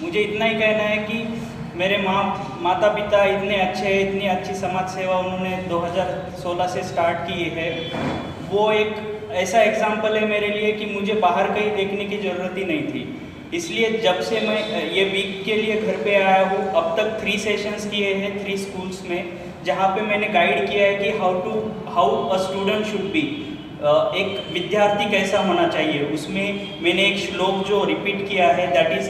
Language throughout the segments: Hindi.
मुझे इतना ही कहना है कि मेरे माता पिता इतने अच्छे हैं, इतनी अच्छी समाज सेवा उन्होंने 2016 से स्टार्ट की है। वो एक ऐसा एग्जाम्पल है मेरे लिए कि मुझे बाहर कहीं देखने की ज़रूरत ही नहीं थी। इसलिए जब से मैं ये वीक के लिए घर पे आया हूँ, अब तक 3 सेशंस किए हैं 3 स्कूल्स में, जहाँ पे मैंने गाइड किया है कि how a student should be, एक विद्यार्थी कैसा होना चाहिए। उसमें मैंने एक श्लोक जो रिपीट किया है, दैट इज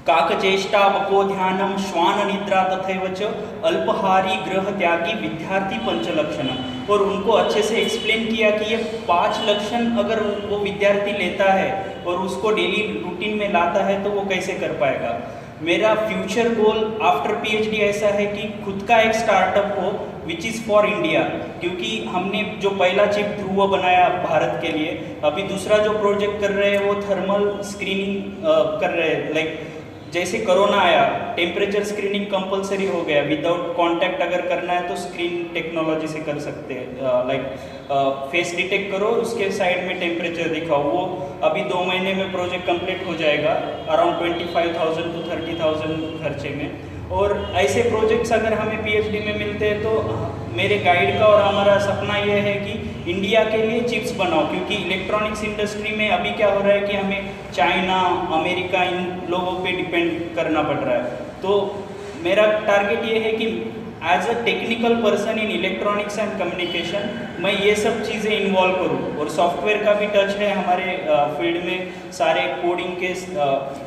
काकचेष्टा वको ध्यानम श्वान निद्रा तथैव च अल्पहारी ग्रह त्यागी विद्यार्थी पंचलक्षण। और उनको अच्छे से एक्सप्लेन किया कि ये 5 लक्षण अगर वो विद्यार्थी लेता है और उसको डेली रूटीन में लाता है तो वो कैसे कर पाएगा। मेरा फ्यूचर गोल आफ्टर पीएचडी ऐसा है कि खुद का एक स्टार्टअप हो विच इज़ फॉर इंडिया, क्योंकि हमने जो पहला चिप ध्रुव बनाया भारत के लिए, अभी दूसरा जो प्रोजेक्ट कर रहे हैं वो थर्मल स्क्रीनिंग कर रहे हैं। लाइक जैसे कोरोना आया, टेम्परेचर स्क्रीनिंग कंपलसरी हो गया, विदाउट कांटेक्ट अगर करना है तो स्क्रीन टेक्नोलॉजी से कर सकते हैं। लाइक फेस डिटेक्ट करो, उसके साइड में टेम्परेचर दिखाओ। वो अभी 2 महीने में प्रोजेक्ट कंप्लीट हो जाएगा, अराउंड 25,000 to 30,000 खर्चे में। और ऐसे प्रोजेक्ट्स अगर हमें पीएचडी में मिलते हैं तो मेरे गाइड का और हमारा सपना ये है कि इंडिया के लिए चिप्स बनाओ, क्योंकि इलेक्ट्रॉनिक्स इंडस्ट्री में अभी क्या हो रहा है कि हमें चाइना, अमेरिका, इन लोगों पे डिपेंड करना पड़ रहा है। तो मेरा टारगेट ये है कि as a technical person in electronics and communication मैं ये सब चीज़ें इन्वॉल्व करूँ। और सॉफ्टवेयर का भी टच है हमारे फील्ड में, सारे कोडिंग के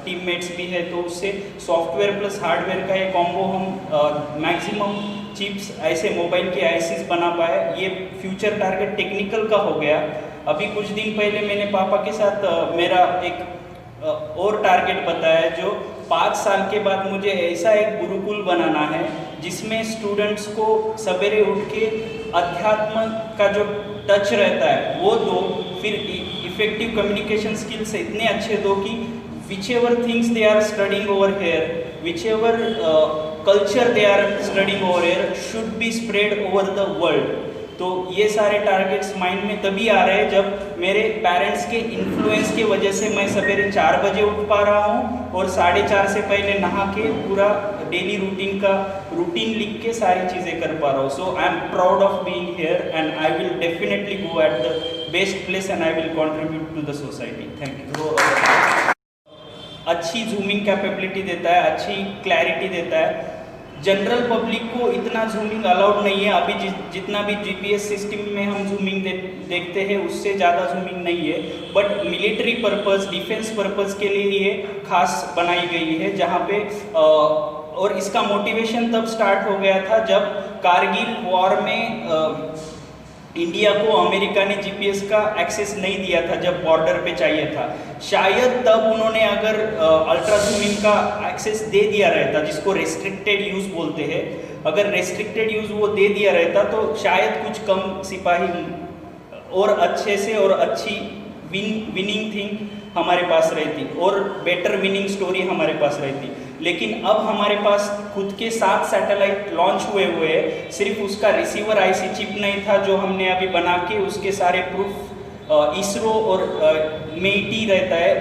टीममेट्स भी है, तो उससे सॉफ्टवेयर प्लस हार्डवेयर का ये कॉम्बो हम मैक्सिमम चिप्स ऐसे मोबाइल के आईसीज बना पाए। ये फ्यूचर टारगेट टेक्निकल का हो गया। अभी कुछ दिन पहले मैंने पापा के साथ मेरा एक और टारगेट बताया, जो 5 साल के बाद मुझे ऐसा एक गुरुकुल बनाना है जिसमें स्टूडेंट्स को सवेरे उठ के अध्यात्म का जो टच रहता है वो दो, फिर इफेक्टिव कम्युनिकेशन स्किल्स इतने अच्छे दो कि whichever things they are studying over here, whichever culture they are studying over here should be spread over the world। तो ये सारे टारगेट्स माइंड में तभी आ रहे हैं जब मेरे पेरेंट्स के इन्फ्लुएंस की वजह से मैं सवेरे 4 बजे उठ पा रहा हूँ और 4:30 से पहले नहा के पूरा डेली रूटीन लिख के सारी चीज़ें कर पा रहा हूँ। So I am proud of being here and I will definitely go at the best place and I will contribute to the society. Thank you. अच्छी जूमिंग कैपेबिलिटी देता है, अच्छी क्लैरिटी देता है। जनरल पब्लिक को इतना जूमिंग अलाउड नहीं है अभी, जितना भी जीपीएस सिस्टम में हम जूमिंग देखते हैं उससे ज़्यादा जूमिंग नहीं है। But military purpose, defence purpose के लिए ये खास बनाई गई है, जहाँ पे और इसका मोटिवेशन तब स्टार्ट हो गया था जब कारगिल वॉर में इंडिया को अमेरिका ने जीपीएस का एक्सेस नहीं दिया था, जब बॉर्डर पे चाहिए था। शायद तब उन्होंने अगर अल्ट्रा जूमिंग का एक्सेस दे दिया रहता, जिसको रेस्ट्रिक्टेड यूज़ बोलते हैं, अगर रेस्ट्रिक्टेड यूज़ वो दे दिया रहता तो शायद कुछ कम सिपाही और अच्छे से और अच्छी विनिंग थिंग हमारे पास रहती और बेटर विनिंग स्टोरी हमारे पास रहती। लेकिन अब हमारे पास खुद के 7 सैटेलाइट लॉन्च हुए हैं, सिर्फ उसका रिसीवर आईसी चिप नहीं था जो हमने अभी बना के उसके सारे प्रूफ इसरो और मेटी रहता है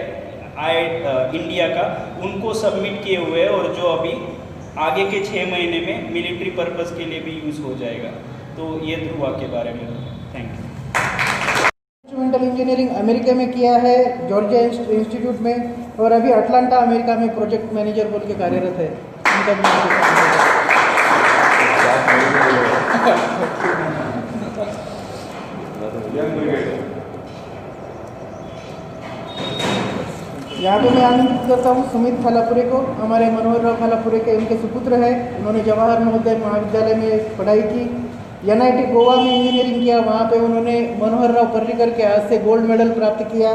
इंडिया का, उनको सबमिट किए हुए हैं और जो अभी आगे के 6 महीने में मिलिट्री पर्पस के लिए भी यूज़ हो जाएगा। तो ये ध्रुवा के बारे में। Thank you. Instrumental engineering America में किया है, जॉर्जिया इंस्टीट्यूट में, और अभी अटलांटा अमेरिका में प्रोजेक्ट मैनेजर बोल के कार्यरत है। यहाँ पे मैं आमंत्रित करता हूँ सुमित फालापुरे को, हमारे मनोहर राव फालापुरे के उनके सुपुत्र हैं। उन्होंने जवाहर नवोदय महाविद्यालय में पढ़ाई की, एनआईटी गोवा में इंजीनियरिंग किया, वहाँ पे उन्होंने मनोहर राव पर्रिकर के हाथ से गोल्ड मेडल प्राप्त किया।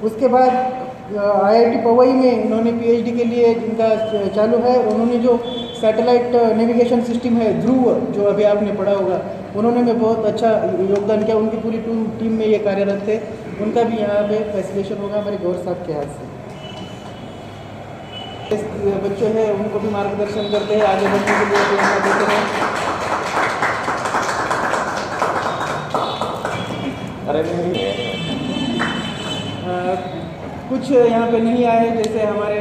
उसके बाद आईआईटी पवई में उन्होंने पीएचडी के लिए जिनका चालू है, उन्होंने जो सैटेलाइट नेविगेशन सिस्टम है ध्रुव, जो अभी आपने पढ़ा होगा, उन्होंने में बहुत अच्छा योगदान किया। उनकी पूरी टीम में ये कार्यरत थे। उनका भी यहाँ पे फैसिलेशन होगा हमारे गौर साहब के हाथ से। बच्चे हैं उनको भी मार्गदर्शन करते हैं आगे बढ़ने के लिए, प्रेरणा देते हैं। कुछ कुछ यहाँ पे नहीं आए, जैसे हमारे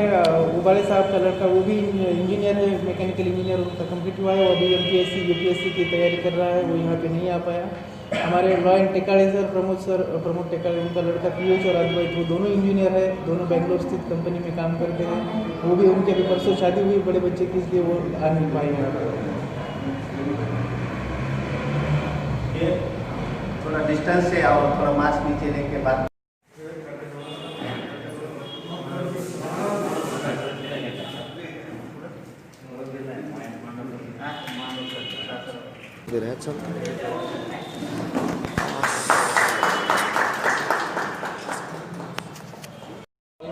उबाले साहब का लड़का, वो भी इंजीनियर है, मैकेनिकल इंजीनियर, उनका कंप्लीट हुआ है, वो अभी MPSC UPSC की तैयारी कर रहा है, वो यहाँ पे नहीं आ पाया। हमारे लॉ एंड टेकाड़े प्रमोद टेकाड़े, उनका लड़का PH और अद्वैत, वो दोनों इंजीनियर है, दोनों बेंगलोर स्थित कंपनी में काम करते हैं। वो भी, उनके अभी परसों शादी हुई बड़े बच्चे की, इसलिए वो आ नहीं पाए यहाँ पर। थोड़ा डिस्टेंस से आओ, थोड़ा मास्क नीचे लेके बात।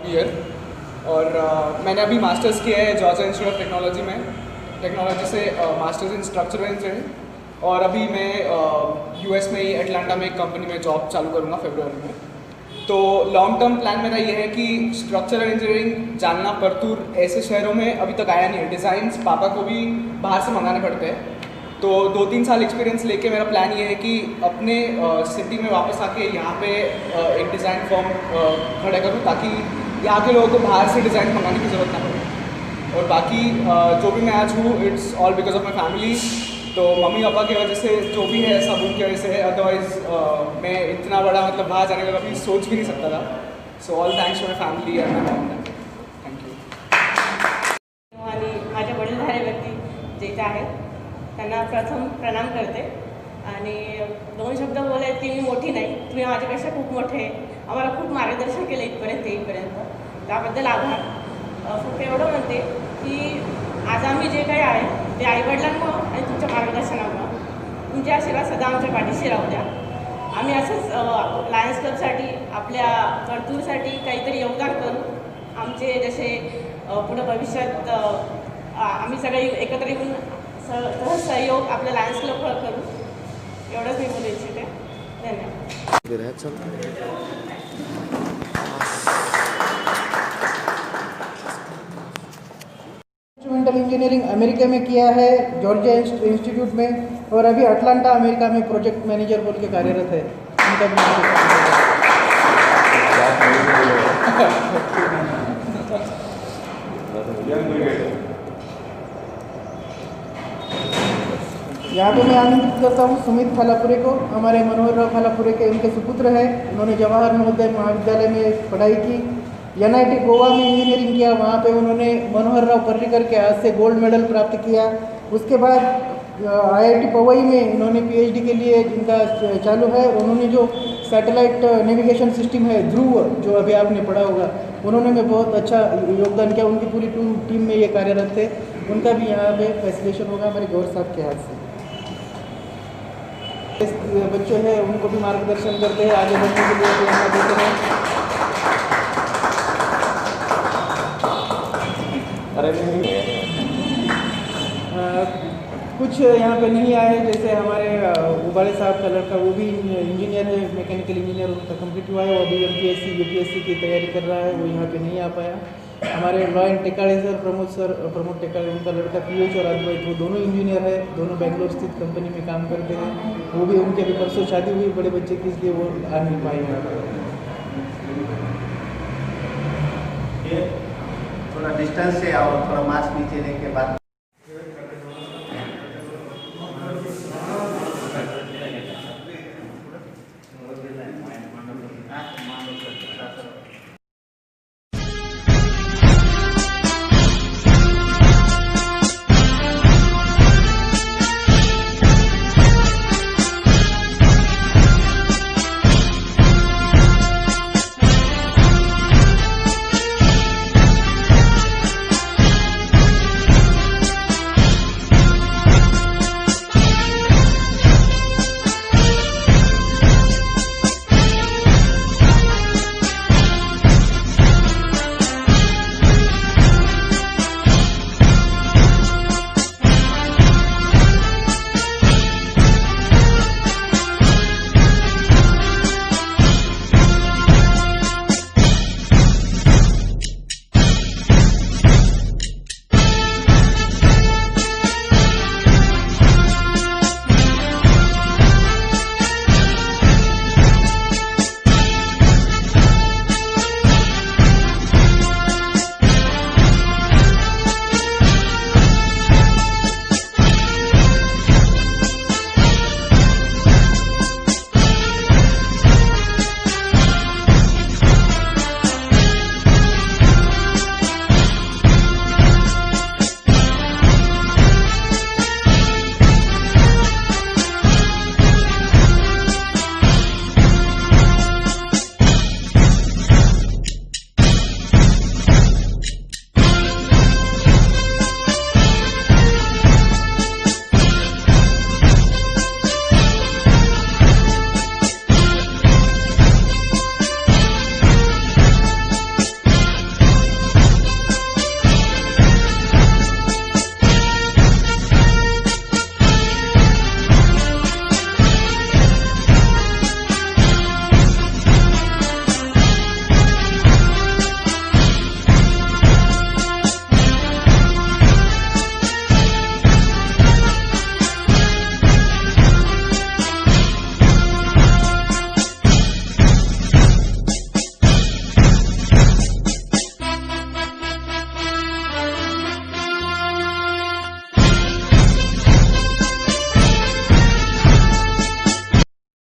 ईयर और मैंने अभी मास्टर्स किया है जॉर्जिया इंस्टीट्यूट ऑफ टेक्नोलॉजी से मास्टर्स इन स्ट्रक्चरल इंजीनियरिंग, और अभी मैं US में ही अटलांटा में एक कंपनी में जॉब चालू करूँगा फरवरी में। तो लॉन्ग टर्म प्लान मेरा ये है कि स्ट्रक्चरल इंजीनियरिंग जालना परतूर ऐसे शहरों में अभी तक आया नहीं है। डिज़ाइंस पापा को भी बाहर से मंगाने पड़ते हैं, तो 2-3 साल एक्सपीरियंस लेके मेरा प्लान ये है कि अपने सिटी में वापस आके यहाँ पे एक डिज़ाइन फर्म खड़ा करूँ, ताकि यहाँ के लोगों को बाहर से डिज़ाइन मंगाने की ज़रूरत ना पड़े। और बाकी जो भी मैं आज हूँ, it's all because of my family. तो मम्मी पापा की वजह से जो भी है सब उनकी वजह से है, अदरवाइज मैं इतना बड़ा मतलब बाहर जाने का कभी सोच भी नहीं सकता था। So all thanks to my family and my mom. Thank you. आणि माझ्या वडीलधारे व्यक्ती जे इथे आहेत त्यांना प्रथम प्रणाम करते आणि 2 शब्द बोलायचे की मी मोठी नाही, तुम्ही माझ्यापेक्षा खूप मोठे आहे, आम्हाला खूप मार्गदर्शन केलं इथपर्यंत येईपर्यंत, त्याबद्दल आभार. फक्त एवढं म्हणते की आज आम्ही जे काही आहे ते आईवडिलांमुळं आणि तुमच्या मार्गदर्शनामुळं, तुमचे आशीर्वाद सदा आमच्या पाठीशी राहू द्या. आम्ही असंच लायन्स क्लबसाठी, आपल्या परतूरसाठी काहीतरी योगदान करू. आमचे जसे पुढं भविष्यात आम्ही सगळे एकत्र येऊन सहयोग आपल्या लायन्स क्लब करू. एवढंच मी बोलू इच्छिते. धन्यवाद. इंस्ट्रूमेंटल इंजीनियरिंग अमेरिका में किया है, जॉर्जिया इंस्टीट्यूट में, और अभी अटलांटा अमेरिका में प्रोजेक्ट मैनेजर बोल के कार्यरत है. उनका यहाँ पे मैं आमंत्रित करता हूँ सुमित खालापुरे को. हमारे मनोहर राव खालापुरे के उनके सुपुत्र हैं. उन्होंने जवाहर नवोदय महाविद्यालय में पढ़ाई की. NIT गोवा में इंजीनियरिंग किया, वहाँ पे उन्होंने मनोहर राव पर्रिकर के हाथ से गोल्ड मेडल प्राप्त किया. उसके बाद IIT पवई में इन्होंने PhD के लिए जिनका चालू है. उन्होंने जो सैटेलाइट नेविगेशन सिस्टम है ध्रुव, जो अभी आपने पढ़ा होगा, उन्होंने में बहुत अच्छा योगदान किया. उनकी पूरी टीम में ये कार्यरत थे. उनका भी यहाँ पे फैसिलेशन होगा हमारे गौर साहब के हाथ से. बच्चे हैं उनको भी मार्गदर्शन करते हैं आगे बढ़ने के लिए, प्रेरणा देते हैं. कुछ यहाँ पे नहीं आए, जैसे हमारे उबाले साहब का लड़का, वो भी इंजीनियर है, मैकेनिकल इंजीनियर, उनका कंप्लीट हुआ है, वो अभी MPSC UPSC की तैयारी कर रहा है, वो यहाँ पे नहीं आ पाया. हमारे लॉ एंड टेकाड़े प्रमोद टेकाड़े, उनका लड़का PH और अद्वैत, वो दोनों इंजीनियर है, दोनों बेंगलोर स्थित कंपनी में काम करते हैं. वो भी, उनके अभी परसों शादी हुई बड़े बच्चे की, इसलिए वो आ नहीं पाए यहाँ पर. थोड़ा डिस्टेंस से आओ, थोड़ा मास्क नीचे लेके बात.